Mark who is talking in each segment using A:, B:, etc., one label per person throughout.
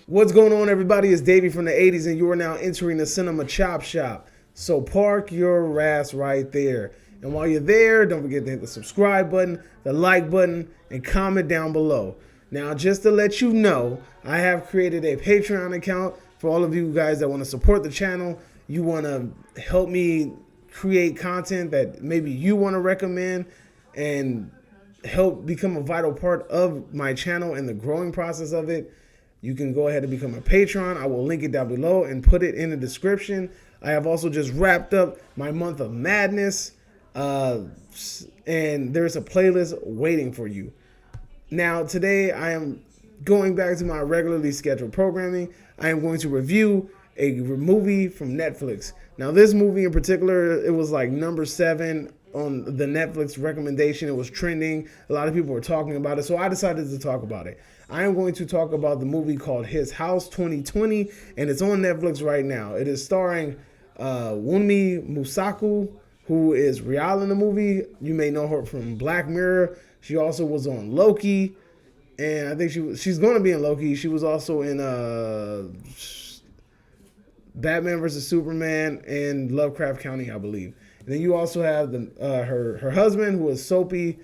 A: What's going on, everybody? It's Davey from the 80s, and you are now entering the Cinema Chop Shop. So park your ass right there. And while you're there, don't forget to hit the subscribe button, the like button, and comment down below. Now, just to let you know, I have created a Patreon account for all of you guys that want to support the channel. You want to help me create content that maybe you want to recommend and help become a vital part of my channel and the growing process of it. You can go ahead and become a patron. I will link it down below and put it in the description. I have also just wrapped up my month of madness, and there's a playlist waiting for you. Now, today I am going back to my regularly scheduled programming. I am going to review a movie from Netflix. Now, this movie in particular, it was like number 7 on the Netflix recommendation. It was trending. A lot of people were talking about it, so I decided to talk about it. I am going to talk about the movie called His House 2020, and it's on Netflix right now. It is starring Wunmi Mosaku, who is Rial in the movie. You may know her from Black Mirror. She also was on Loki, and I think she's going to be in Loki. She was also in Batman vs. Superman and Lovecraft County, I believe. And then you also have her husband, who is Soapy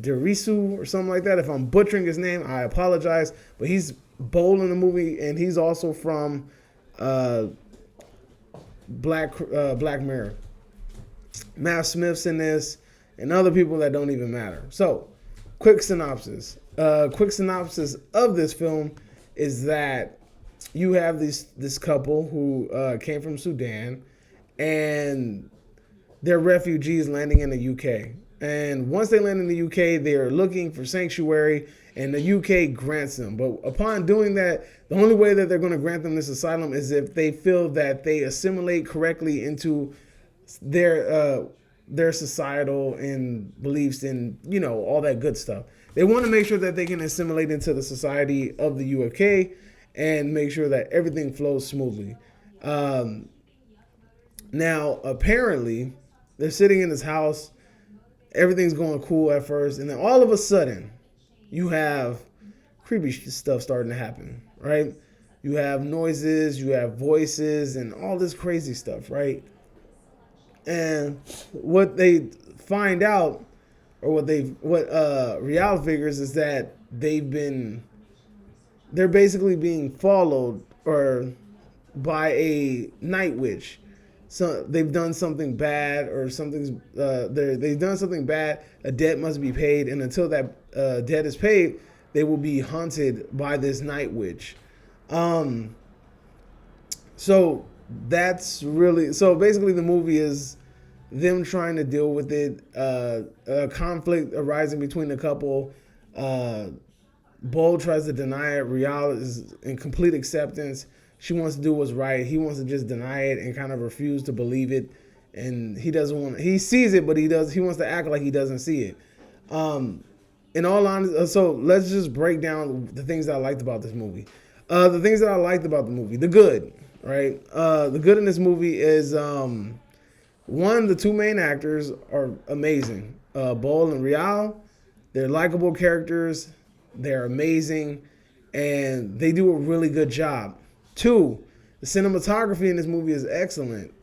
A: Derisu or something like that. If I'm butchering his name, I apologize. But he's bold in the movie, and he's also from Black Mirror. Matt Smith's in this, and other people that don't even matter. So, quick synopsis. Quick synopsis of this film is that you have this couple who came from Sudan, and they're refugees landing in the UK. And once they land in the UK, they are looking for sanctuary, and the UK grants them. But upon doing that, the only way that they're going to grant them this asylum is if they feel that they assimilate correctly into their societal and beliefs and, you know, all that good stuff. They want to make sure that they can assimilate into the society of the UK and make sure that everything flows smoothly. Now, apparently, they're sitting in this house. Everything's going cool at first, and then all of a sudden, you have creepy stuff starting to happen, right? You have noises, you have voices, and all this crazy stuff, right? And what they find out, or what Rial figures, is that they're basically being followed or by a night witch. So they've done something bad, or they've done something bad. A debt must be paid, and until that debt is paid, they will be haunted by this night witch. So that's really, so basically the movie is them trying to deal with it. A conflict arising between the couple. Bo tries to deny it. Rial is in complete acceptance. She wants to do what's right. He wants to just deny it and kind of refuse to believe it. And he doesn't want. He sees it, but he wants to act like he doesn't see it. In all honesty, so let's just break down the things that I liked about this movie. The things that I liked about the movie, the good, right? The good in this movie is one, the two main actors are amazing. Bol and Rial, they're likable characters. They're amazing, and they do a really good job. 2, the cinematography in this movie is excellent.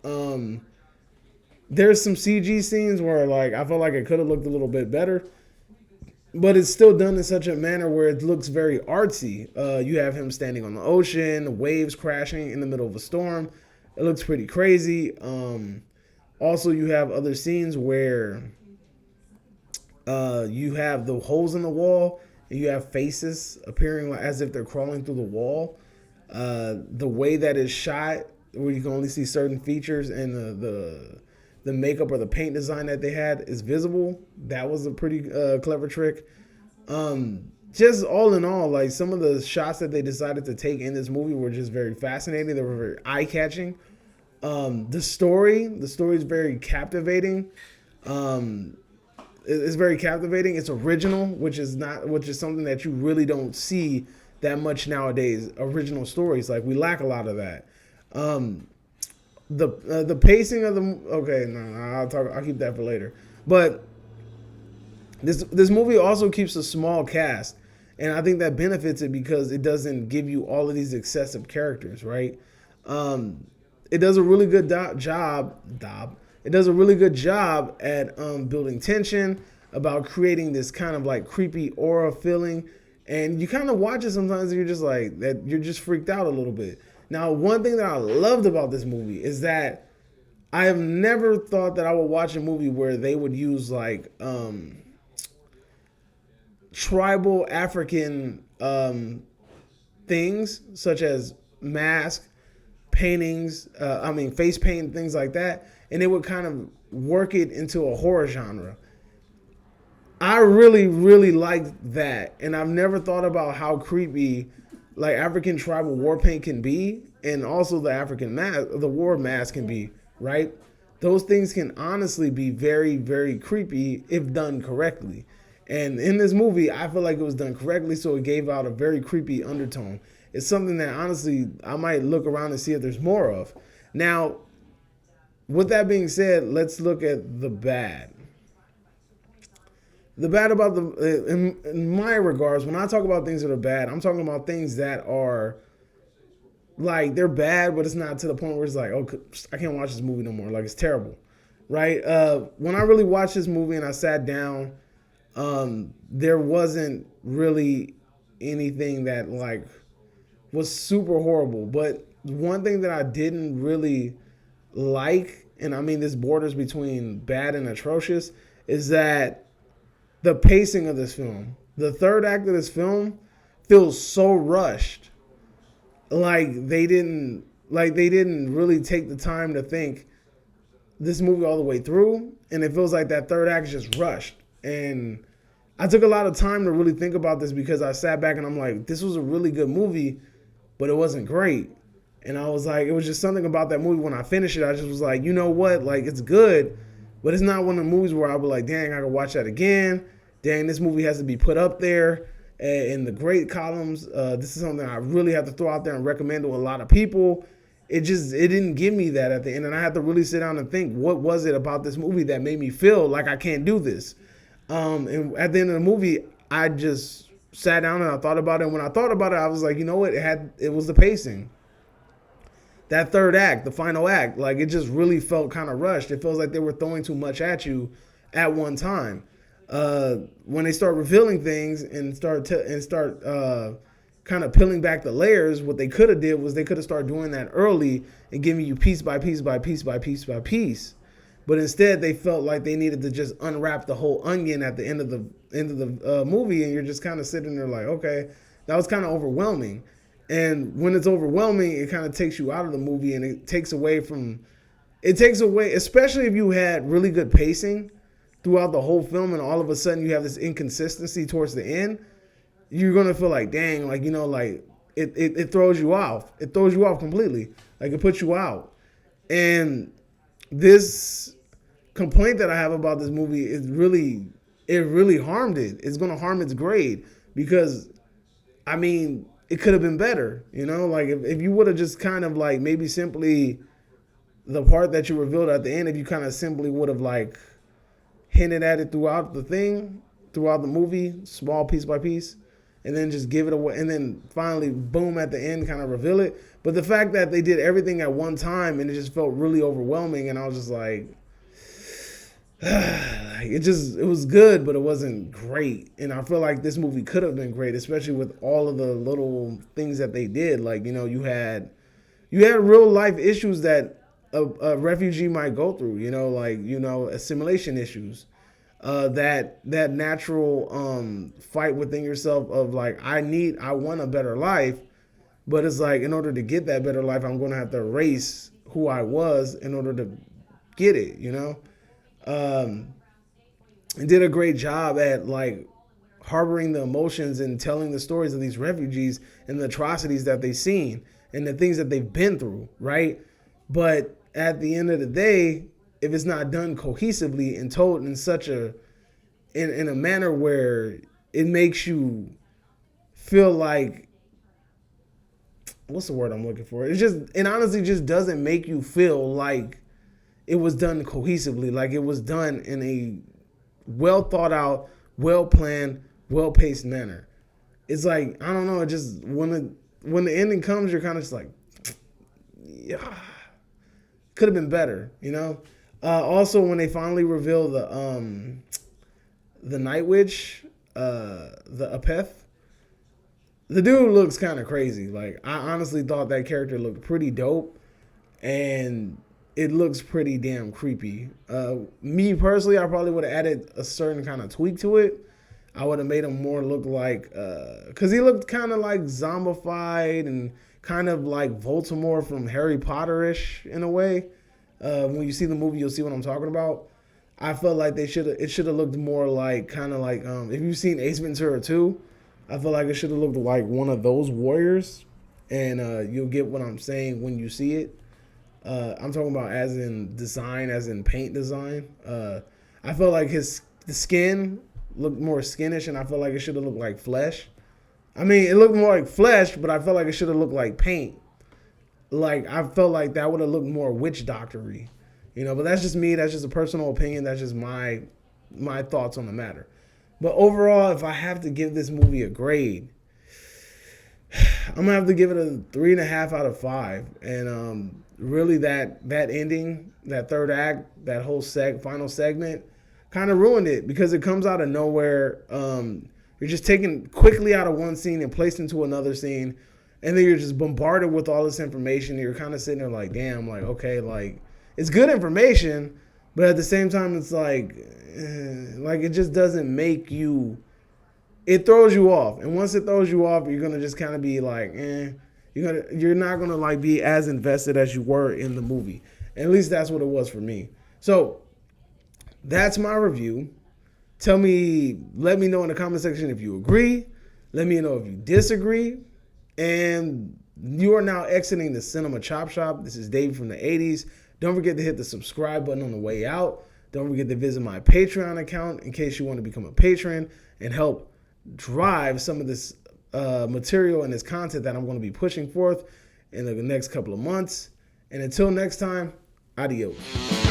A: There's some CG scenes where, like, I felt like it could have looked a little bit better, but it's still done in such a manner where it looks very artsy. You have him standing on the ocean, waves crashing in the middle of a storm. It looks pretty crazy. Also, you have other scenes where you have the holes in the wall, and you have faces appearing as if they're crawling through the wall. The way that it's shot, where you can only see certain features, and the makeup or the paint design that they had is visible. That was a pretty clever trick. Just all in all, like, some of the shots that they decided to take in this movie were just very fascinating. They were very eye-catching. The story is very captivating. It's very captivating. It's original, which is something that you really don't see that much nowadays. Original stories, like, we lack a lot of that. The pacing of I'll keep that for later. But this movie also keeps a small cast, And I think that benefits it because it doesn't give you all of these excessive characters, right? It does a really good job. It does a really good job at building tension, about creating this kind of like creepy aura feeling, and you kind of watch it sometimes and you're just like that. You're just freaked out a little bit. Now, one thing that I loved about this movie is that I have never thought that I would watch a movie where they would use like tribal African things such as mask paintings, face paint, things like that, and it would kind of work it into a horror genre. I really, really liked that, and I've never thought about how creepy like African tribal war paint can be, and also the African mask, the war mask can be, right? Those things can honestly be very, very creepy if done correctly. And in this movie, I feel like it was done correctly, so it gave out a very creepy undertone. It's something that honestly I might look around and see if there's more of. Now, with that being said, let's look at the bad. The bad about in my regards, when I talk about things that are bad, I'm talking about things that are like they're bad, but it's not to the point where it's like, oh, I can't watch this movie no more. Like it's terrible, right? When I really watched this movie and I sat down, there wasn't really anything that like was super horrible. But one thing that I didn't really like, and I mean this borders between bad and atrocious, is that the pacing of this film. The third act of this film feels so rushed. Like they didn't really take the time to think this movie all the way through, and it feels like that third act is just rushed. And I took a lot of time to really think about this because I sat back and I'm like, this was a really good movie, but it wasn't great. And I was like, it was just something about that movie when I finished it. I just was like, you know what? Like it's good, but it's not one of the movies where I would like, dang, I could watch that again. Dang, this movie has to be put up there in the great columns. This is something I really have to throw out there and recommend to a lot of people. It didn't give me that at the end, and I had to really sit down and think, what was it about this movie that made me feel like I can't do this? And at the end of the movie, I just sat down and I thought about it. And when I thought about it, I was like, you know what? It was the pacing. That third act, the final act, like it just really felt kind of rushed. It feels like they were throwing too much at you at one time. When they start revealing things and start kind of peeling back the layers, what they could have did was they could have started doing that early and giving you piece by piece by piece by piece by piece. But instead, they felt like they needed to just unwrap the whole onion at the end of the movie, and you're just kind of sitting there like, okay, that was kind of overwhelming. And when it's overwhelming, it kind of takes you out of the movie, and it takes away, especially if you had really good pacing throughout the whole film, and all of a sudden you have this inconsistency towards the end, you're gonna feel like, dang, like, you know, like it throws you off. It throws you off completely. Like it puts you out. And this complaint that I have about this movie is really harmed it. It's gonna harm its grade because, I mean, it could have been better. You know, like if you would have just kind of like maybe simply the part that you revealed at the end, if you kind of simply would have like hinted at it throughout the movie, small piece by piece, and then just give it away, and then finally, boom, at the end, kind of reveal it. But the fact that they did everything at one time, and it just felt really overwhelming, and I was just like, it was good, but it wasn't great. And I feel like this movie could have been great, especially with all of the little things that they did. Like, you know, you had real life issues that a refugee might go through, you know, like, you know, assimilation issues, that natural fight within yourself of like, I want a better life, but it's like, in order to get that better life, I'm going to have to erase who I was in order to get it, you know. And did a great job at like harboring the emotions and telling the stories of these refugees and the atrocities that they've seen and the things that they've been through, right? But at the end of the day, if it's not done cohesively and told in such in a manner where it makes you feel like, what's the word I'm looking for? It honestly just doesn't make you feel like it was done cohesively, like it was done in a well thought out, well planned, well paced manner. it's like, I don't know, it just when the ending comes, you're kind of just like, yeah, could have been better, you know. Also, when they finally reveal the Night Witch, the Apeth, the dude looks kind of crazy. Like, I honestly thought that character looked pretty dope, and it looks pretty damn creepy. Me personally, I probably would have added a certain kind of tweak to it. I would have made him more look like, because he looked kind of like zombified and kind of like Voldemort from Harry Potter-ish in a way. When you see the movie, you'll see what I'm talking about. I felt like it should have looked more like, kind of like, if you've seen Ace Ventura 2, I feel like it should have looked like one of those warriors, and you'll get what I'm saying when you see it. I'm talking about as in design, as in paint design. I felt like the skin looked more skinish, and I felt like it should have looked like flesh. I mean, it looked more like flesh, but I felt like it should have looked like paint. Like, I felt like that would have looked more witch doctor-y. You know, but that's just me. That's just a personal opinion. That's just my thoughts on the matter. But overall, if I have to give this movie a grade, I'm gonna have to give it a 3.5 out of 5. And really, that ending, that third act, that whole final segment, kind of ruined it because it comes out of nowhere. You're just taken quickly out of one scene and placed into another scene, and then you're just bombarded with all this information. You're kind of sitting there like, damn, like, okay, like, it's good information, but at the same time, it's like it just doesn't make you. It throws you off, and once it throws you off, you're gonna just kind of be like, You're not gonna like be as invested as you were in the movie. At least that's what it was for me. So that's my review. Let me know in the comment section if you agree. Let me know if you disagree. And you are now exiting the Cinema Chop Shop. This is Dave from the 80s. Don't forget to hit the subscribe button on the way out. Don't forget to visit my Patreon account in case you want to become a patron and help drive some of this material and this content that I'm going to be pushing forth in the next couple of months. And until next time, adios.